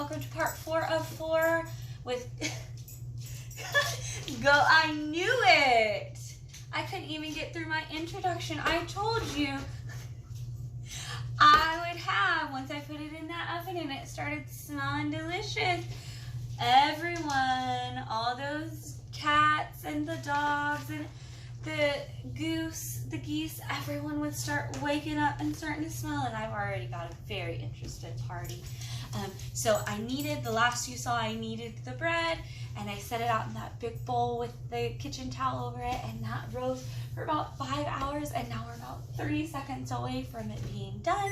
welcome to part 4 of 4 with Go, I knew it! I couldn't even get through my introduction. I told you I would have, once I put it in that oven and it started smelling delicious, everyone, all those cats and the dogs and the goose, the geese, everyone would start waking up and starting to smell, and I've already got a very interested party. So I needed, the last you saw, I kneaded the bread, and I set it out in that big bowl with the kitchen towel over it, and that rose for about 5 hours, and now we're about 30 seconds away from it being done.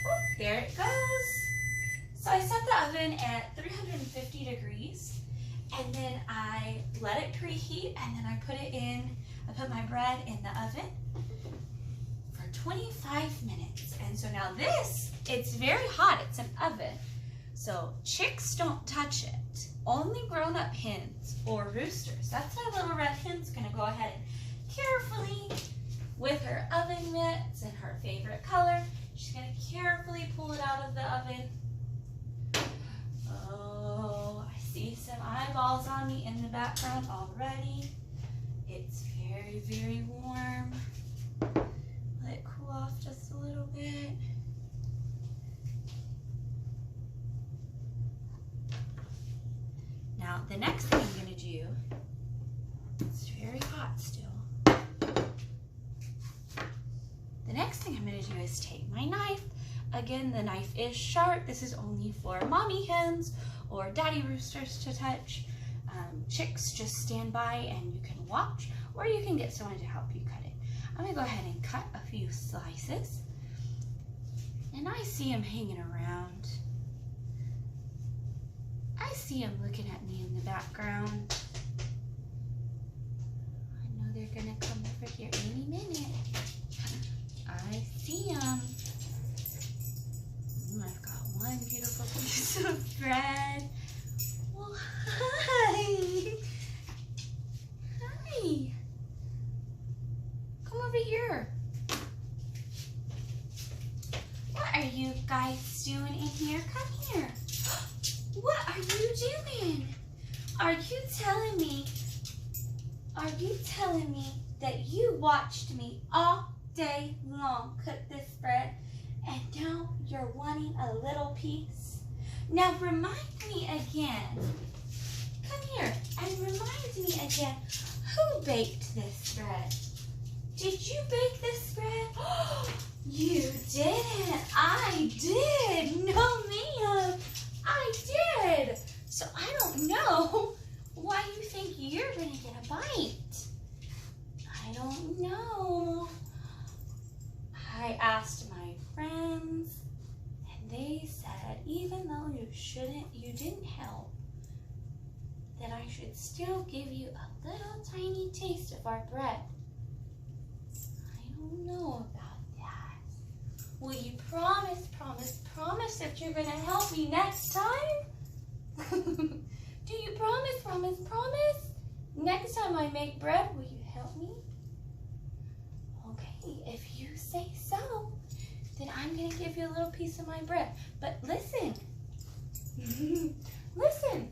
Oh, there it goes. So I set the oven at 350 degrees, and then I let it preheat, and then I put it in, I put my bread in the oven for 25 minutes. And so now this, it's very hot, it's an oven. So chicks don't touch it. Only grown-up hens or roosters. That's why Little Red Hen's gonna go ahead and carefully, with her oven mitts and her favorite color, she's gonna carefully pull it out of the oven. Oh, I see some eyeballs on me in the background already. It's very, very warm. Let it cool off just a little bit. Now, the next thing I'm going to do, it's very hot still. The next thing I'm going to do is take my knife. Again, the knife is sharp. This is only for mommy hens or daddy roosters to touch. Chicks, just stand by and you can watch, or you can get someone to help you cut it. I'm going to go ahead and cut a few slices. And I see them hanging around. I see them looking at me in the background. I know they're going to come over here any minute. I see them. I've got one beautiful piece of bread. Well, hi. Hi. Come over here. What are you guys doing in here? Come here. What are you doing? Are you telling me that you watched me all day long cook this bread and now you're wanting a little piece? Now remind me again. Come here and remind me again. Who baked this bread? Did you bake this bread? You didn't. I did. No, ma'am. I did. So I don't know why you think you're going to get a bite. I don't know. I asked my friends, and they said even though you didn't help, that I should still give you a little tiny taste of our bread. I don't know about that. Will you promise that you're going to help me next time? Do you promise? Next time I make bread, will you help me? Okay, if you say so, then I'm going to give you a little piece of my bread. But listen, listen.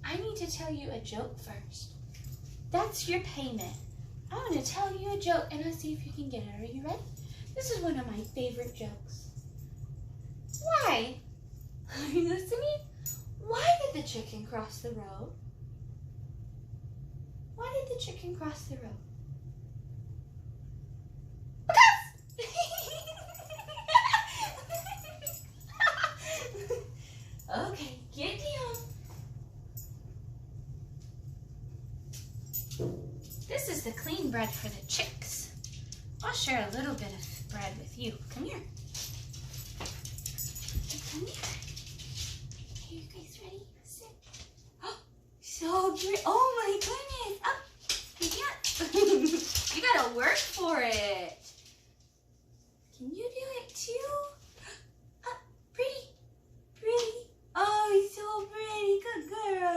I need to tell you a joke first. That's your payment. I'm going to tell you a joke and I'll see if you can get it. Are you ready? This is one of my favorite jokes. Why? Are you listening? Why did the chicken cross the road? Why did the chicken cross the road? Okay, get down. This is the clean bread for the chicks. I'll share a little bit of bread with you. Come here. Come here. Are you guys ready? Sit. Oh, so great. Oh